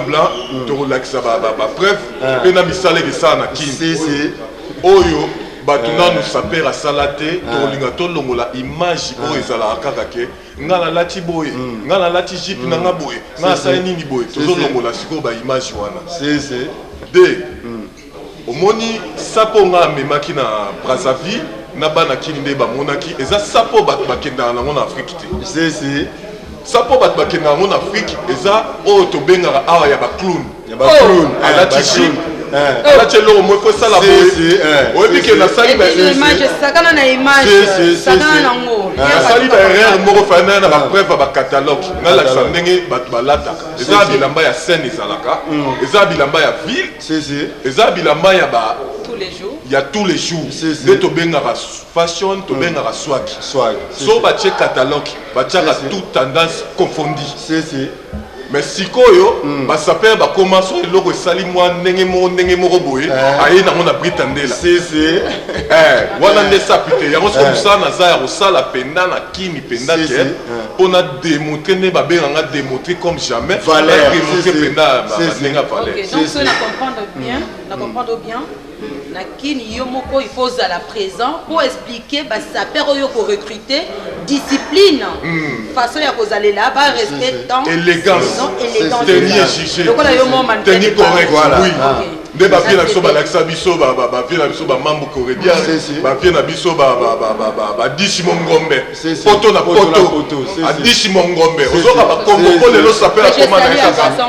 blanc to relaxa ba preuve pe na misale de ça na kin oyo batuna nous saper à salate to linga to longola image oyo ezala kaka ke ngala lati boye ngala lati jip na nga boye ngala sa nini boye to longola siko ba image wana de omoni sapo nga memaki na Brazzaville na bana kini nde bamonaki eza sapo bato bakendaka nango na Afrique te sapo bato bakendaka nango na Afrique eza oyo tobengaka awa ya baclown alati jip alati eloko mo efo esala boye oyebi ke nasali nasali baerreur moko fana na bapreuve bacatalogue nalakisa ndenge bato balataka eza bilamba ya scène ezalaka eza bilamba ya ville eza bilamba ya ba il y a tous les jours de tobengaka fashion tobengaka swag so batie catalogue batiaka toute tendance confondue mais sikoyo basaper bakoma so eloko esali mwa ndenge moko boye aye nango na britandela wana nde sapite yango soko mosala naza ya kosala penda na kini penda ke mpona démontrer nde babenganga démontrer comme jamais démontrer penda ndenge valeur donc cela comprendre bien nakini yo moko il faut à la présent pour expliquer ba saper yo ko recruter discipline façon ya kozalela ba respect temps élégance lokola yo mo man tenue correct oui nde bavie na biso balakisa biso bavie na biso bamambo corédien bavie na biso badishi mongombe poto na poto adishi mongombe ozoka bakongo mpo lelo saper akoma na esaka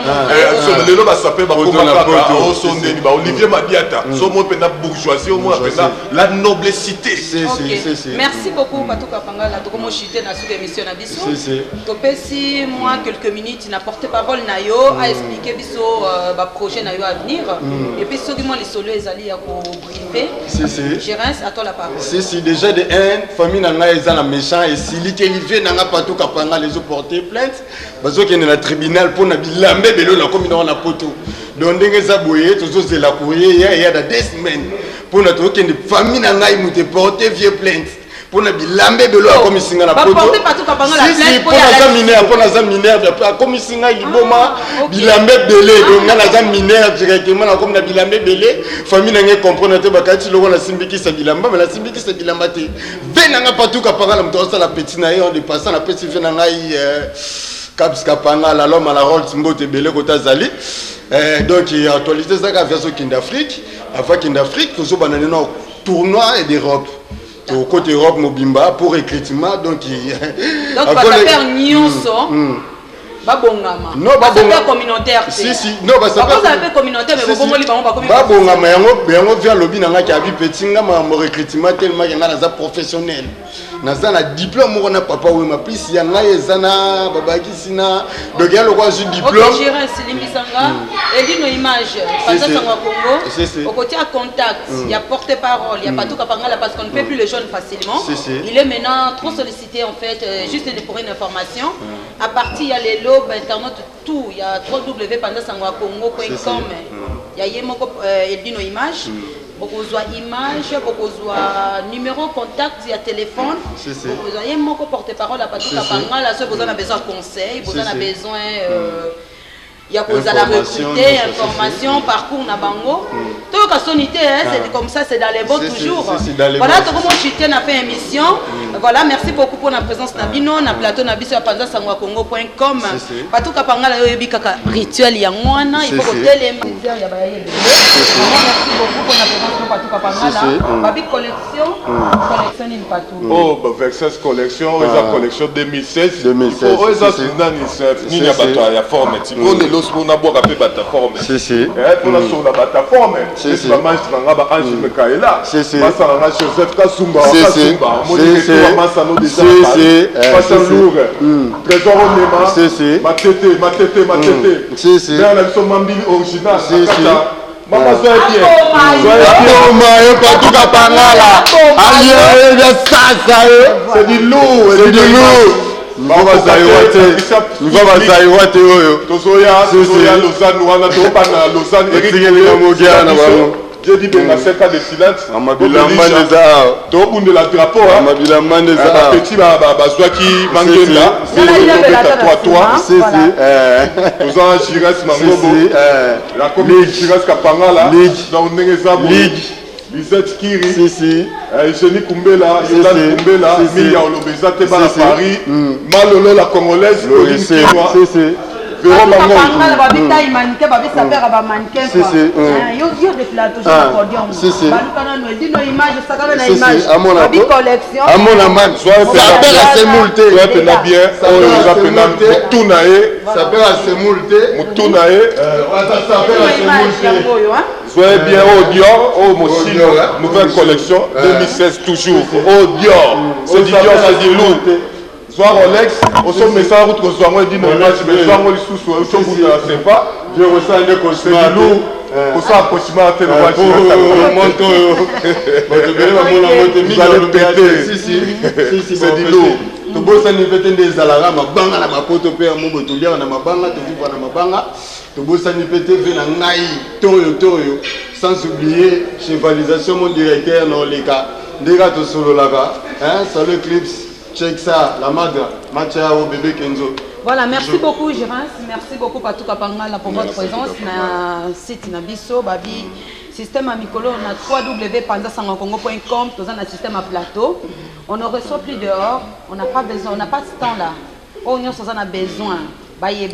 lelo basaper bakoma kaka osondeni baolivier madiata somo mpena bourgeoisie omona mpena la noblesité. Merci beaucoup Patuka Pangala tokomoshite na suka émission na biso topesi moi quelques minutes na porte-parole na yo a expliquer biso ba projet na yo à venir. Et puis, ceux qui m'ont les solos, ils allaient à briefer. Gérance, à toi la parole. Si, déjà de un, famille n'a pas été méchant et si l'État n'a pas tout capable les porter plainte, parce qu'il y a le tribunal pour la bébé la commune dans la poteau. Donc, les aboués, tous ceux la courrier, il y a 2 semaines pour notre famille n'a pas été porter vieux plainte. Pour na bilambe belo a komisinga na poto si pour na za mineur a komisinga liboma bilambe belé donc na za mineur directement na comme na bilambe belé famille na nge comprendre te bakati loko na simbiki sa bilamba mais la simbiki sa bilamba te venanga patuka panga la mtosa la petit na on dépassant la petit vena ngai Caps Kapanga la l'homme à la Rolls mbote belé kota zali donc il actualité ça ka version Kindafrique avant Kindafrique toujours banane na tournoi et d'Europe au côté Europe Mobimba pour recrutement donc va faire nyonso babongama non babongama communautaire si non ba ça fait communautaire mais bobongoli bango ba communautaire babongama yango via lobby nanga ki abi petinga ma recrutement tellement yanga na professionnel naza na diplôme moko na papa we ma plus yanga ezana babaki sina donc ya lokwa ju diplôme OK Gérard Silimbisanga Edino image Panda Sangwa Congo au côté à contact il y a porte-parole il y a Patuka Pangala parce qu'on ne peut plus le jeune facilement il est maintenant trop sollicité en fait juste pour une information à partir il y a les lobes internet tout il y a www.pandasangwacongo.com il y a yemoko Edino image beaucoup de images, beaucoup de numéro contact, il y a téléphone. Beaucoup de mon porte-parole à Patuka Pangala, ceux qui ont besoin de conseils, vous avez besoin il y a besoin de recruter, information, parcours na bango. Tout cas sonité, c'est comme ça, c'est dans les bons toujours. Voilà, tout le monde chité n'a fait émission. Voilà, merci beaucoup pour la présence Nabino, na plateau Nabiso à pandasangwacongo.com. Patuka Pangala yobi kaka rituel yangwana, il faut que télé merci beaucoup pour la présence de Patuka Pangala. Babi collection in Patou. Oh, Vexes collection, esa collection 2016. Oh, esa sinani ni ya bato ya forme. On a beau rappeler bata forme. On a sur la bata forme. C'est la manche dans la Ange Mekaela. Massa na Joseph Kasumba. Kasumba. Monique Massa no déjà. Passa lourd. Trésor Onema. Matete. Là la somambili original. Maman soyez bien. Soyez Patuka Pangala. Allez, c'est du lourd. C'est du lourd. Nous va zaïwate oyo. Tozoya Lausanne wana to bana Lausanne Eric J'ai dit ben 5 ans de silence. Amabilamba neza. To bunde la drapeau hein. Amabilamba neza. Petit bazwa qui mangenda. C'est Tous en Giras Mangobo. La commune Giras Kapangala. Dans Nengezabu. Lisette Kiri. Eugénie Kumbela, Yolande Kumbela, Milia Olobeza Teba Paris, Malolo la Congolaise, Corinne Kinoa. Véron Mango. Soyez bien au Dior, au Mossine, nouvelle collection, 2016 toujours, au Dior. C'est du Dior, c'est du lourd. Soit Rolex, au sommet message route que soit moi dit non, mais soit moi sous au sommet vous ne sais pas. Je ressens des cauchemars. C'est du lourd. Pour ça approximativement à faire vous allez péter. C'est du lourd. tobosani pete nde ezalaka mabanga na bapoto mpe ya mobo toliaka na mabanga tovivra na mabanga tobosani pete mpe na ngai toyo sans oublier chevalisation mon directeur na oleka ndeka tosololaka salut Clips check ça la magra macha au bébé Kenzo. Voilà, merci beaucoup Gérance, merci beaucoup Patou Kapangala pour votre présence na site na biso babi système à Mikolo on a www.panzasangokongo.com tous un système à plateau. On ne reçoit plus dehors, on n'a pas besoin, on n'a pas de temps là. On a besoin. Baye,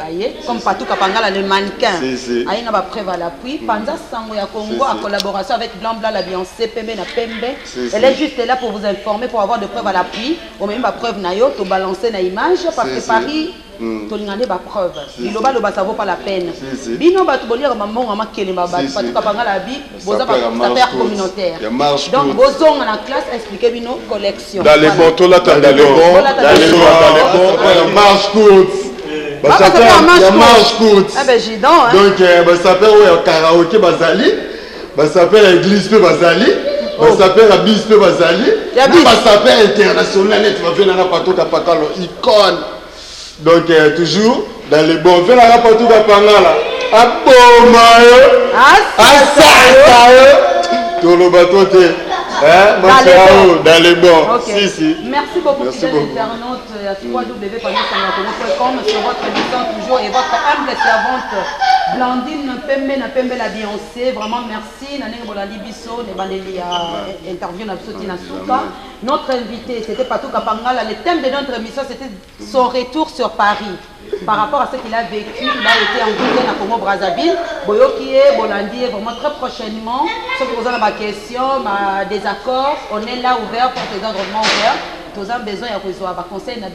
comme Patou Kapangala, le mannequin. Aïe, n'a pas preuve à l'appui. Panza Sango ya Congo, en collaboration avec Blanc la Beyoncé, Pembe na Pembe. Elle est juste là pour vous informer, pour avoir de preuves à l'appui. On met ma preuve na yo, to balancer na image, parce que Paris, to l'ingane ba preuve. Biloba, ça vaut pas la peine. Bino, ba tu bolir maman, maman, kelema, Patou Kapangala, bi, boza ba affaire communautaire. Donc, bozong en classe, expliquez bino collection. Dans les bons, tout là, dans les bons, dans les bons, marche courte. Ça marche courte. Donc, ça s'appelle karaoké Bazali, ça s'appelle église Bazali, ça s'appelle la bise Bazali, ça s'appelle international, tu vas faire un pato kapakalo icône. Donc, toujours dans les bons, faire un pato kapangala. Abomayo, tout le bateau dans les bons. Merci beaucoup, fidèles internautes à www.panzasangokongo.com sur votre émission toujours et votre humble servante Blandine Pembe la Beyoncé. Vraiment merci. Interview notre invité, c'était Patou Kapangala. Le thème de notre émission, c'était son retour sur Paris. Par rapport à ce qu'il a vécu, il a été envoyé à Congo Brazzaville. Boyokie, Bolandi, vraiment très prochainement. Sauf que vous avez ma question, ma désaccord, on est là ouvert pour les endroits ouverts. Nous avons besoin de recevoir conseil, un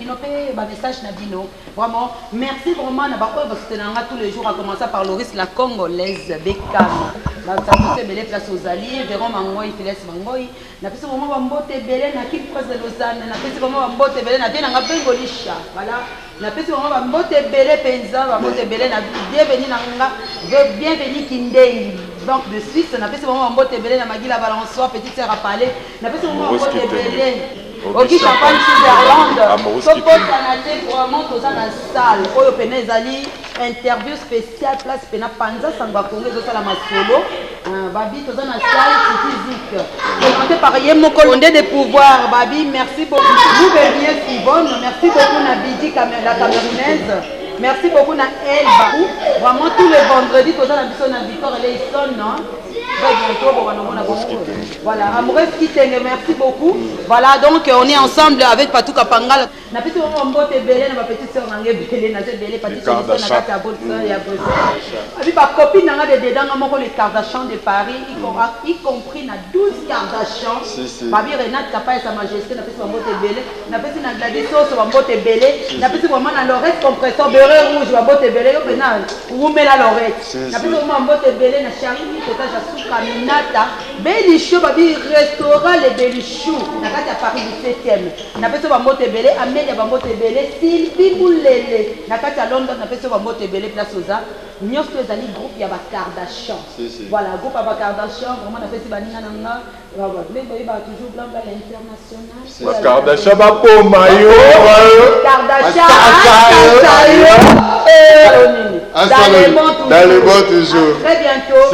message Nabino. Vraiment, merci vraiment à tous les jours, à commencer par Loris la Congolaise, Bekam. Ça fait belle place aux alliés, Véron Mangoy, Phyllis Mangoy. Na pesi vraiment bambote belé na ki place de Lausanne, na pesi vraiment bambote belé na bien na bengolisha. Voilà. Na pesi vraiment bambote belé penza, bambote belé na bienvenue na nga, bienvenue Kindengi. Donc de Suisse, na pesi vraiment bambote belé na Magila Balançois, petite sœur à Palais. Na pesi vraiment bambote belé. Ok, champagne Switzerland. Ce canadien vraiment tous en salle. Oyo pena ezali interview spéciale place pena Panza Sango Kongo zo la masolo. Babi tous en salle physique. Présenté par Yemoko Condé de pouvoir. Babi, merci beaucoup. Nous venons Yvonne, merci beaucoup Nabidi la Camerounaise. Merci beaucoup na El Barou. Vraiment tous les vendredis tous en ambition na Victor et les sonnes, non? Voilà, amoureuse Kitenge, merci beaucoup. Voilà, donc on est ensemble avec Patou Kapangala. Na petite maman mbote belé na petite sœur nangé belé na belé petite sœur na kata bolsa ya bolsa. Abi ba copine nanga de dedans moko les Kardashian de Paris, y compris na 12 Kardashian. Babi Renate Kapa et sa majesté na petite mbote belé, na petite na Gladys so mbote belé, na petite maman na Lorette compresseur beurre rouge mbote belé yo pena oumela Lorette. Na petite maman mbote belé na Charlie Teta Jassou Caminata, Belichou, babi restaurant les Belichou, na kati ya Paris 17e. Na peso ba mbote belé, Amélia ba mbote belé, Sylvie Boulele. Na kati ya London na peso ba mbote belé place oza. Nyos to ezali groupe ya ba Kardashian. Voilà, groupe ya ba Kardashian, vraiment na pesi baninga nanga. Voilà, les ba toujours blanc à l'international. Ba Kardashian ba poma yo. Kardashian. Dans les bons toujours. Très bientôt.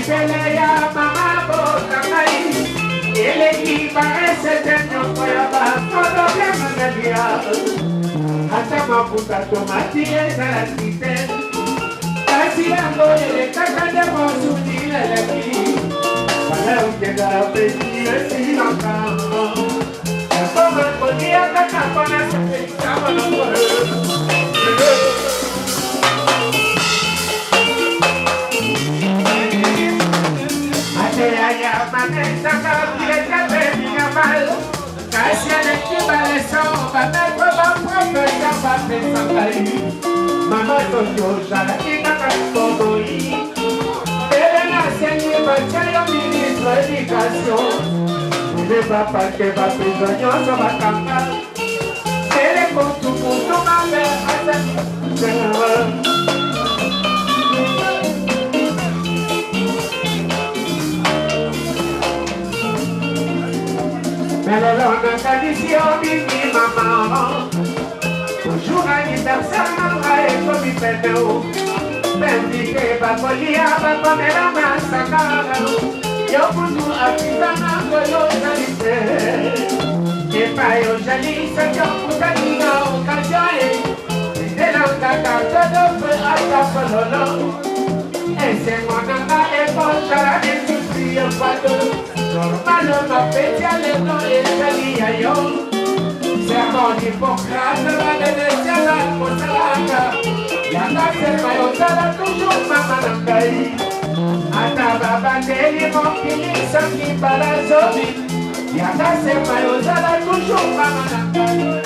libele ya mama bokangai eleki baresete nyongo ya baprobleme nalia ata mafuta tomati ezalaki te kasi yango elekaka nde mosuni eleki bana okenda pesi esilaka ekoma koliaka na mpona sepelisa molongo Ateaya mamesaka bileta beminga mal kasi aleki baleso bametro baprofesa bapesangai mama toki ozalaki kaka koboi ele nasengi batyayo ministre éducation ebe bapake bapeza nyonso bakanga ele kotukutu mabe azaki Alors on a tradition mimi maman toujours anniversaire manga et comme il fait de haut bendike bakolia bakomela masakara yo kutu akitana koyo jalite epa yo jalisa yo kutanina okajae idelanga karte de feu atakololo ese monanga ekonjara nesipri yo kwado Normalo mapeti aleno esali ayo Sermon d'Hippocrate va de desala kosalaka Yaka sema yosala toujours mama nangai Ata babandeli mokili sangi balazobi Yaka sema yosala toujours mama nangai